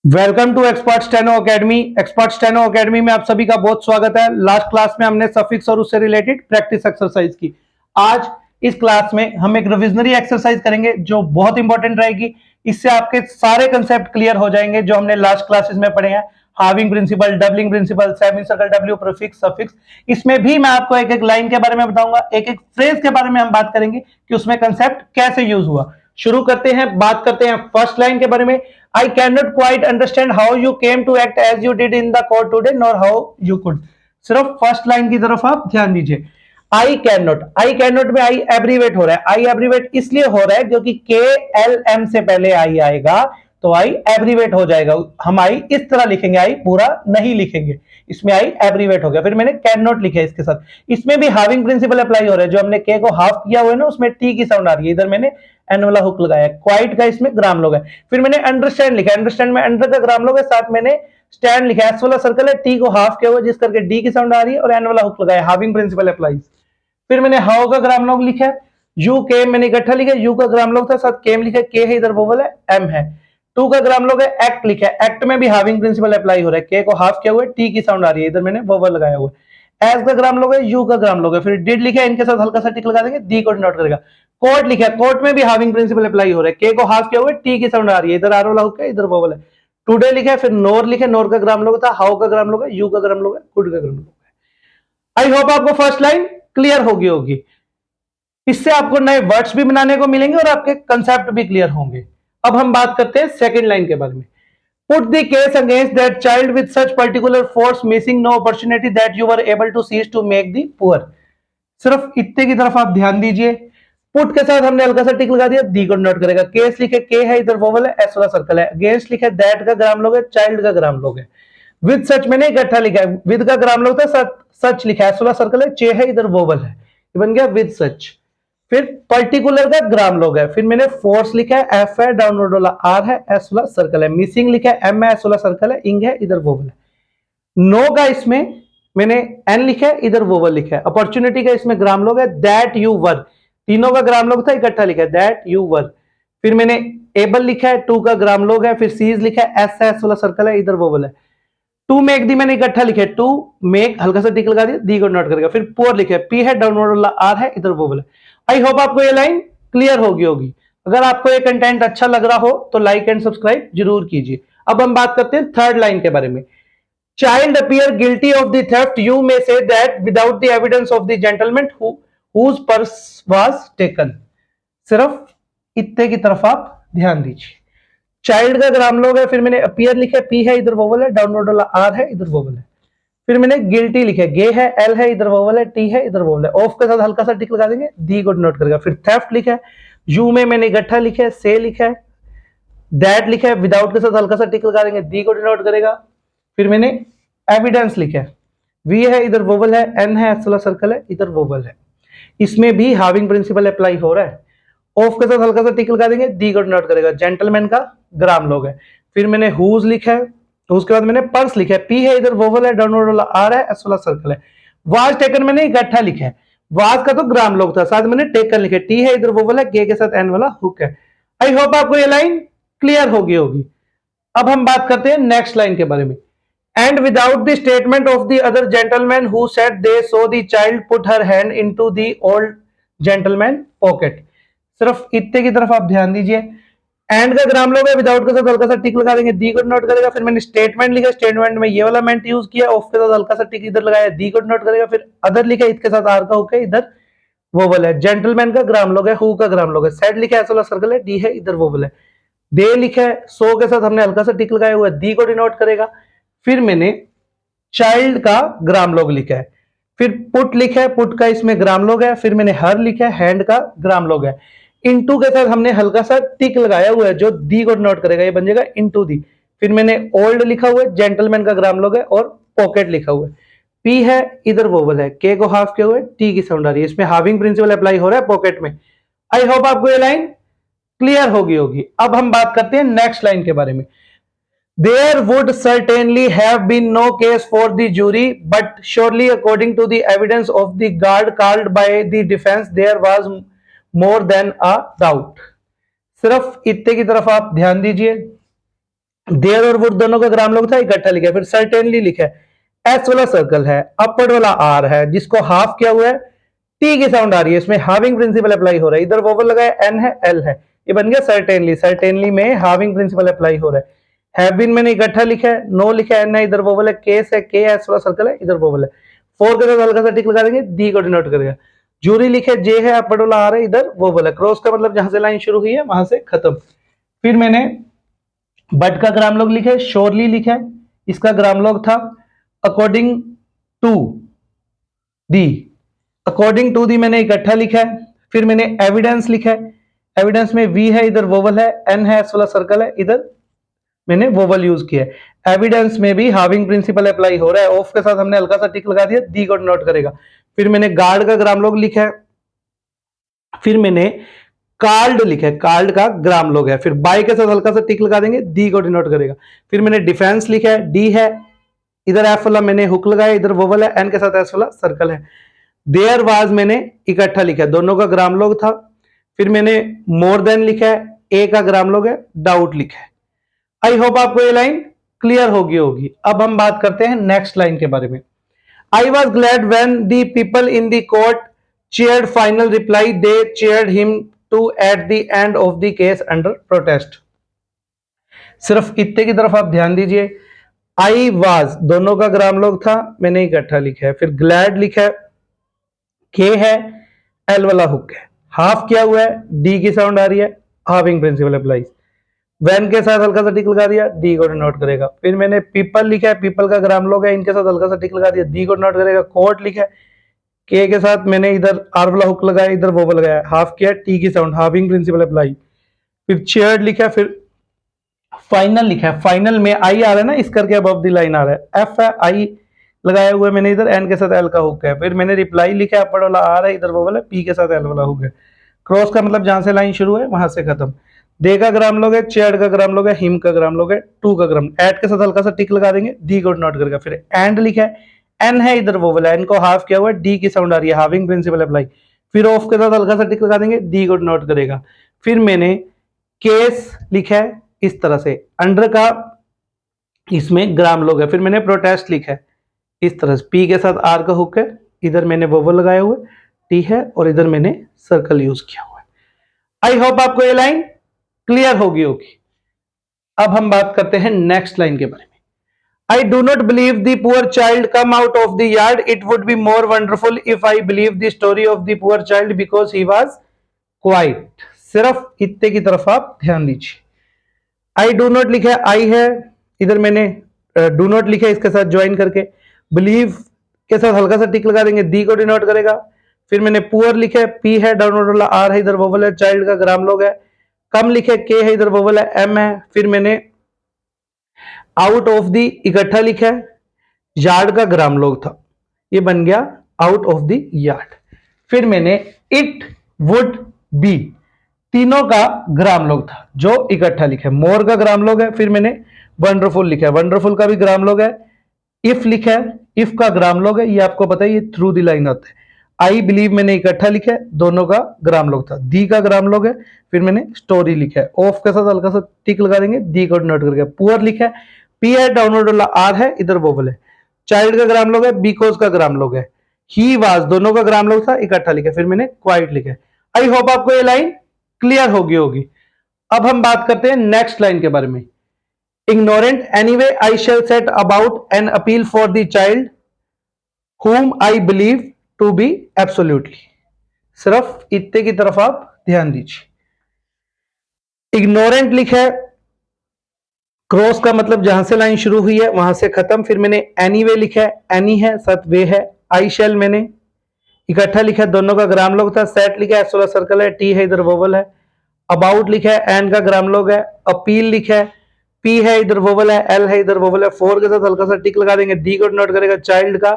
Welcome to expert steno academy. Expert steno academy में आप सभी का बहुत स्वागत है। लास्ट क्लास में हमने सफिक्स और उससे रिलेटेड प्रैक्टिस एक्सरसाइज की। आज इस क्लास में हम एक रिविजनरी एक्सरसाइज करेंगे जो बहुत इंपॉर्टेंट रहेगी। इससे आपके सारे कंसेप्ट क्लियर हो जाएंगे जो हमने लास्ट क्लासेस में पढ़े हैं। Halving principle, doubling principle, semi circle, W, prefix, suffix. इसमें भी मैं आपको एक एक लाइन के बारे में बताऊंगा, एक एक फ्रेज के बारे में हम बात करेंगे कि उसमें कंसेप्ट कैसे यूज हुआ। शुरू करते हैं, बात करते हैं फर्स्ट लाइन के बारे में। I cannot quite understand how you came to act as you did in the court today, nor how you could. सिर्फ फर्स्ट लाइन की तरफ आप ध्यान दीजिए। आई कैन नॉट में आई एब्रीवेट हो रहा है। आई एब्रीवेट इसलिए हो रहा है क्योंकि के एल एम से पहले आई आएगा तो आई एब्रीवेट हो जाएगा। हम आई इस तरह लिखेंगे, आई पूरा नहीं लिखेंगे, इसमें आई एब्रीवेट हो गया। फिर मैंने कैन नॉट लिखा है इसके साथ। इसमें भी हाविंग प्रिंसिपल अप्लाई हो रहा है। जो हमने के को हाफ किया हुआ है ना, उसमें टी की साउंड आ रही है। इधर मैंने एन वाला हुक लगाया। क्वाइट का इसमें ग्राम लोग है। फिर मैंने अंडरस्टैंड लिखा है। अंडरस्टैंड में अंडर का ग्राम लोग है, साथ मैंने स्टैंड लिखा है। एस वाला सर्कल है, टी को हाफ किया हुआ जिस करके डी की साउंड आ रही है, और एन वाला हुक लगाया। Halving principle applies. फिर मैंने हाउ का ग्राम लोग लिखा है। यू केम मैंने इकट्ठा लिखा है। यू का ग्राम लोग था, साथ केम लिखा है। के है, इधर वोवल है, एम है। टू का ग्राम लोग है, एक्ट लिखा है। एक्ट में भी हाविंग प्रिंसिपल अप्लाई हो रहा है। के को हाफ किया हुआ है, टी की साउंड आ रही है, इधर मैंने वोवल लगाया हुआ है। एस का ग्राम लोग है, यू का ग्राम लोग है। फिर डिड लिखा है, इनके साथ हल्का सा टिक लगा देंगे, डी को डिनोट करेगा। कोर्ट लिखा है, कोर्ट में भी हाविंग प्रिंसिपल अप्लाई हो रहा है। के को हाफ किया हुआ है, टी की साउंड आ रही है, इधर आर वाला हुक है, इधर वोवल है। टुडे लिखा है, फिर नोर लिखे, नोर का ग्राम लोग था। हाउ का ग्राम लोग है, यू का ग्राम लोग है, कुड का ग्राम लोग है। आई होप आपको फर्स्ट लाइन क्लियर होगी। इससे आपको नए वर्ड्स भी बनाने को मिलेंगे और आपके कंसेप्ट भी क्लियर होंगे। अब हम बात करते हैं सेकंड लाइन के बारे में। Put the case against that child with such particular force, missing no opportunity that you were able to seize to make the poor. सिर्फ इतने की तरफ आप ध्यान दीजिए। पुट के साथ हमने हल्का सा टिक लगा दिया, दी को नोट करेगा। केस लिखे, के है, इधर वोवल है, एस वाला सर्कल है। अगेंस्ट लिखे, दैट का ग्राम लोग है, चाइल्ड का ग्राम लोग है। विद सच मैंने इकट्ठा लिखा है। विद का ग्राम लोग था, सच लिखा है, एस वाला सर्कल है, चे है, इधर वोवल है, ये बन गया विद सच। फिर पर्टिकुलर का ग्राम लोग है। फिर मैंने फोर्स लिखा है, एफ है, डाउनवर्ड वाला आर है, एस वाला सर्कल है। मिसिंग लिखा है, एम है, एस वाला सर्कल है, इंग है, इधर वोवल है। नो का इसमें मैंने एन लिखा है, इधर वोवल लिखा है। अपॉर्चुनिटी का इसमें ग्राम लोग है, दैट यू वर। तीनों का ग्राम लोग था, इकट्ठा लिखा है, दैट यू वर। फिर मैंने एबल लिखा है, टू का ग्राम लोग है। फिर सीज लिखा है, एस है, एस वाला सर्कल है, इधर वोवल है। टू मेक दी मैंने इकट्ठा लिखा है, टू मेक हल्का सा टिक लगा दिया, दी को नोट करेगा। फिर पोर लिखा है, पी है, डाउनवर्ड वाला आर है, इधर वोवल है। आई होप आपको ये लाइन क्लियर होगी। अगर आपको ये कंटेंट अच्छा लग रहा हो तो लाइक एंड सब्सक्राइब जरूर कीजिए। अब हम बात करते हैं थर्ड लाइन के बारे में। Child appear guilty of the theft, you may say that without the evidence of the gentleman whose purse was taken. सिर्फ इतने की तरफ आप ध्यान दीजिए। चाइल्ड का ग्राम लोग है, फिर मैंने अपीयर लिखा है, पी है, इधर वोवल है, डाउनवर्ड वाला आर है, इधर वोवल है। फिर मैंने गिल्टी लिखा है, गे है, एल है, इधर वोवल है, टी है, इधर वोवल है। ऑफ के साथ हल्का सा टिक लगा देंगे, दी को नोट करेगा। फिर थेफ्ट लिखा है, यू में मैंने इकट्ठा लिखा है, से लिखा है, दैट लिखा है, विदाउट के साथ हल्का सा टिक लगा देंगे, दी को डिनोट करेगा। फिर मैंने एविडेंस लिखा है, वी है, इधर वोवल है, एन है, एस वाला सर्कल है, इधर वोवल है। इसमें भी हाविंग प्रिंसिपल अप्लाई हो रहा है। ऑफ के साथ हल्का सा टिक लगा देंगे, दी को डिनोट करेगा। जेंटलमैन का ग्राम लोग है। फिर मैंने हुज लिखा है, उसके बाद मैंने पर्स लिखा है, पी है, इधर वोवल है, डाउनवर्ड वाला आर है, एस वाला सर्कल है। वाज टेकन मैंने इकट्ठा लिखा है। वाज का तो ग्राम लोग था, साथ मैंने टेकन लिखे, टी है, इधर वोवल है, के के साथ एन वाला हुक है। आई होप आपको ये लाइन क्लियर होगी। अब हम बात करते हैं नेक्स्ट लाइन के बारे में। And without the statement of the other gentleman who said they saw the child put her hand into the old gentleman pocket. सिर्फ इतने की तरफ आप ध्यान दीजिए। एंड का ग्राम लोग है, विदाउट के साथ हल्का सा टिक लगा देंगे, दी को नोट करेगा। फिर मैंने स्टेटमेंट लिखा, स्टेटमेंट में ये वाला मेंट यूज किया, ऑफ के साथ हल्का सा टिक इधर लगाया, दी को नोट करेगा। फिर अदर लिखा, इसके साथ आर का हुक है, इधर वोवल है। जेंटलमैन का ग्राम लोग है, हु का ग्राम लोग है। सेड लिखा है, ऐसा सर्कल है, डी है, इधर वोवल है। दे लिखा है, सो के साथ हमने हल्का सा टिक लगाया हुआ है, दी को डिनोट करेगा। फिर मैंने चाइल्ड का ग्राम लोग लिखा है। फिर पुट लिखा है, पुट का इसमें ग्राम लोग है। फिर मैंने हर लिखा है, हैंड का ग्राम लोग है। इनटू के साथ हमने हल्का सा टिक लगाया हुआ है जो दी को नोट करेगा, ये बन जाएगा इनटू दी। फिर मैंने ओल्ड लिखा हुआ है, जेंटलमैन का ग्राम लोग है, और पॉकेट लिखा हुआ है। पी है, इधर वोवल है, के को हाफ किया हुआ है, टी की साउंड आ रही है। इसमें हाविंग प्रिंसिपल अप्लाई हो रहा है पॉकेट में। आई होप आपको ये लाइन क्लियर होगी। अब हम बात करते हैं नेक्स्ट लाइन के बारे में। There would certainly have been no case for the jury, but surely according to the evidence of the guard called by the defense, there was more than a doubt. सिर्फ इतने की तरफ आप ध्यान दीजिए। देयर और वुड दोनों का ग्राम लोग था, इकट्ठा लिखा है। फिर सर्टेनली लिखा है, एस वाला सर्कल है, अपवर्ड वाला आर है, जिसको हाफ किया हुआ है, टी की साउंड आ रही है, इसमें हाविंग प्रिंसिपल अप्लाई हो रहा है। इधर वोवल लगा है, एन है, एल है, ये बन गया सर्टेनली। सर्टेनली में हाविंग प्रिंसिपल अप्लाई हो रहा है। हैव बीन मैंने इकट्ठा लिखा है, नो लिखा है, एन है, इधर वोवल है, केस है, के एस वाला सर्कल है, इधर वोवल है। फोर के साथ हल्का सा टिक लगा देंगे, दी को डिनोट करेगा। जूरी लिखे, जे है, अपवर्ड वाला आर है, इधर वोवल है। क्रॉस का मतलब जहां से लाइन शुरू हुई है वहां से खत्म। फिर मैंने बट का ग्राम लोग लिखे, श्योरली लिखा है, इसका ग्राम लोग था according to the. According to the मैंने इकट्ठा लिखा है। फिर मैंने एविडेंस लिखा है, एविडेंस में वी है, इधर वोवल है, एन है, एस वाला सर्कल है, इधर मैंने वोवल यूज किया है। एविडेंस में भी हाविंग प्रिंसिपल अप्लाई हो रहा है, ऑफ के साथ हमने हल्का सा टिक लगा दिया, दी को डिनोट करेगा। फिर मैंने गार्ड का ग्राम लोग लिखा है। फिर मैंने कार्ड लिखा है, कार्ड का ग्राम लोग है। फिर बाय के साथ हल्का सा टिक लगा देंगे, दी को डिनोट करेगा। फिर मैंने डिफेंस लिखा है, डी है, इधर एफ वाला मैंने हुक लगाया, इधर वोवल है, एन के साथ एस वाला सर्कल है। देयर वाज मैंने इकट्ठा लिखा है, दोनों का ग्राम लोग था। फिर मैंने मोर देन लिखा है, ए का ग्राम लोग है, डाउट लिखा है। आई होप आपको ये लाइन क्लियर होगी। अब हम बात करते हैं नेक्स्ट लाइन के बारे में। I was glad when the people in the court chaired final reply, they chaired him to at the end of the case under protest. सिर्फ इतने की तरफ आप ध्यान दीजिए। आई वाज दोनों का ग्राम लोग था, मैंने इकट्ठा लिखा है। फिर ग्लैड लिखा है, के है, एल वाला हुक है, हाफ किया हुआ है, डी की साउंड आ रही है, हाविंग प्रिंसिपल अप्लाई। वैन के साथ हल्का सा टिक लगा दिया, डी को डिनोट करेगा। फिर मैंने पीपल लिखा है, पीपल का ग्राम लोग है, इनके साथ हल्का सा टिक लगा दिया, डी को डिनोट करेगा। कोर्ट लिखा है, के साथ मैंने इधर आर वाला हुक लगाया, इधर वोवल लगाया, हाफ किया, टी की साउंड, हाविंग प्रिंसिपल अप्लाई। फिर चेयर्ड लिखा है। फिर फाइनल लिखा है, फाइनल में आई आ रहा है ना, इस करके अबव द लाइन आ रहा है, एफ है, आई लगाया हुआ है मैंने, इधर एन के साथ एल का हुक है। फिर मैंने रिप्लाई लिखा है, अपवर्ड वाला आर है, इधर वोवल है, पी के साथ एल वाला हुक है। क्रॉस का मतलब जहां से लाइन शुरू है वहां से खत्म। दे का ग्राम लोग है, चेयर्ड का ग्राम लोग है, हिम का ग्राम लोग है, टू का ग्राम, एट के साथ हल्का सा टिक लगा देंगे, डी को नोट करेगा। फिर एंड लिखा है, एन है, इधर वोवल है, एन को हाफ किया हुआ है, डी की साउंड आ रही है, हाविंग प्रिंसिपल अप्लाई। फिर ऑफ के साथ हल्का सा टिक लगा देंगे, डी को नोट करेगा। फिर मैंने केस लिखा है इस तरह से, अंडर का इसमें ग्राम लोग है। फिर मैंने प्रोटेस्ट लिखा है इस तरह से, पी के साथ आर का हुक है, इधर मैंने वोवल लगाया हुआ है, टी है, और इधर मैंने सर्कल यूज किया हुआ है। आई होप आपको ये लाइन क्लियर होगी। अब हम बात करते हैं नेक्स्ट लाइन के बारे में। I do not believe the poor child come out of the yard. It would be more wonderful if I believe the story of the poor child because he was quiet. सिर्फ इतने की तरफ आप ध्यान दीजिए। I do not लिखा है, I है, इधर मैंने do not लिखा है इसके साथ ज्वाइन करके, believe के साथ हल्का सा टिक लगा देंगे, दी को डिनोट करेगा। फिर मैंने पुअर लिखा है, पी है, डाउनवर्ड वाला आर है, इधर वोवल है, चाइल्ड का ग्राम लोग है, कम लिखे, के है, इधर वोवल है, एम है। फिर मैंने आउट ऑफ द इकट्ठा लिखा है, यार्ड का ग्राम लोग था, ये बन गया आउट ऑफ द यार्ड। फिर मैंने इट वुड बी, तीनों का ग्राम लोग था जो इकट्ठा लिखा है, मोर का ग्राम लोग है। फिर मैंने वंडरफुल लिखा है, वंडरफुल का भी ग्राम लोग है। इफ लिखा है, इफ का ग्राम लोग है, ये आपको पता है, ये थ्रू द लाइन आता है। आई बिलीव मैंने इकट्ठा लिखा है, दोनों का ग्राम लोग था। दी का ग्राम लोग है। फिर मैंने स्टोरी लिखा है, ऑफ के साथ हल्का सा टिक लगा देंगे, दी को नोट करके। पुअर लिखा है, पी है, डाउनवर्ड वाला आर है, इधर वोवल है। चाइल्ड का ग्राम लोग है, बिकॉज का ग्राम लोग है। ही वाज दोनों का ग्राम लोग था, इकट्ठा लिखा। फिर मैंने क्वाइट लिखा है। आई होप आपको ये लाइन क्लियर होगी। अब हम बात करते हैं नेक्स्ट लाइन के बारे में। Ignorant anyway I shall set about an appeal for the child whom I believe to be absolutely. सिर्फ इतने की तरफ आप ध्यान दीजिए। इग्नोरेंट लिखा है, क्रॉस का मतलब जहां से लाइन शुरू हुई है वहां से खत्म। फिर मैंने एनीवे लिखा है, एनी है, साथ वे है। आई शेल मैंने इकट्ठा लिखा है, दोनों का ग्राम लोग था। सेट लिखा है, सोलर सर्कल है, टी है, इधर वोवल है। अबाउट लिखा है, एंड का ग्राम लोग है। अपील लिखा है, पी है, इधर वोवल है, एल है, इधर वोवल है। फोर के साथ हल्का सा टिक लगा देंगे, डी को नोट करेगा, चाइल्ड का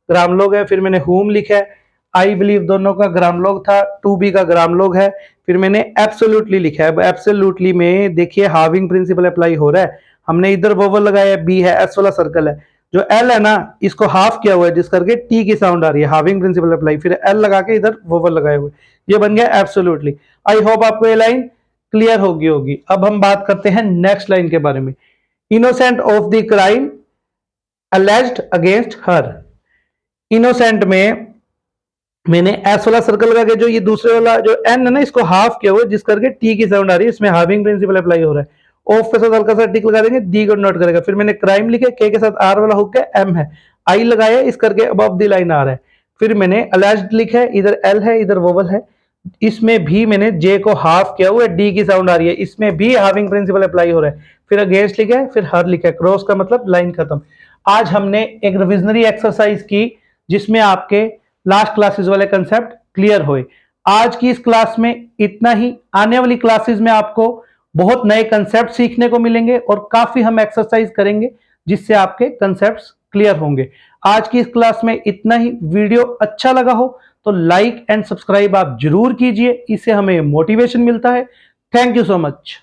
ग्राम लोग है। फिर मैंने होम लिखा है, आई बिलीव दोनों का ग्राम लोग था, टू बी का ग्राम लोग है। फिर मैंने एब्सोल्युटली लिखा है, एब्सोल्युटली में देखिए हाविंग प्रिंसिपल अप्लाई हो रहा है। हमने इधर वोवल लगाया, बी है, एस वाला सर्कल है। जो एल है ना, इसको हाफ किया हुआ है, जिस करके टी की साउंड आ रही है, हाविंग प्रिंसिपल अप्लाई। फिर एल लगा के इधर वोवल लगाए हुए, ये बन गया एब्सोल्युटली। आई होप आपको ये लाइन क्लियर होगी। अब हम बात करते हैं नेक्स्ट लाइन के बारे में। Innocent of the crime alleged against her. Innocent में मैंने एस वाला सर्कल लगा के जो ये दूसरे वाला जो एन है ना इसको हाफ किया हुआ जिस करके टी की साउंड आ रही है, इसमें हार्विंग प्रिंसिपल अप्लाई हो रहा है। ऑफ के साथ हल्का सा टिक लगा देंगे, दी को नोट करेगा। फिर मैंने क्राइम लिखे, के साथ आर वाला हुक है, एम है, आई लगाया, इस करके अबव द लाइन आ रहा है। फिर मैंने अलेज्ड लिखा है, इधर एल है इधर वोवल है, इसमें भी मैंने जे को हाफ किया हुआ है, डी की साउंड आ रही है, इसमें भी हार्विंग प्रिंसिपल अप्लाई हो रहा है। फिर अगेंस्ट लिखा है, फिर हर लिखा है, क्रॉस का मतलब लाइन खत्म। आज हमने एक रिविजनरी एक्सरसाइज की जिसमें आपके लास्ट क्लासेस वाले कंसेप्ट क्लियर हुए। आज की इस क्लास में इतना ही। आने वाली क्लासेस में आपको बहुत नए कंसेप्ट सीखने को मिलेंगे और काफी हम एक्सरसाइज करेंगे जिससे आपके कंसेप्ट्स क्लियर होंगे। आज की इस क्लास में इतना ही। वीडियो अच्छा लगा हो तो लाइक एंड सब्सक्राइब आप जरूर कीजिए, इससे हमें मोटिवेशन मिलता है। Thank you so much.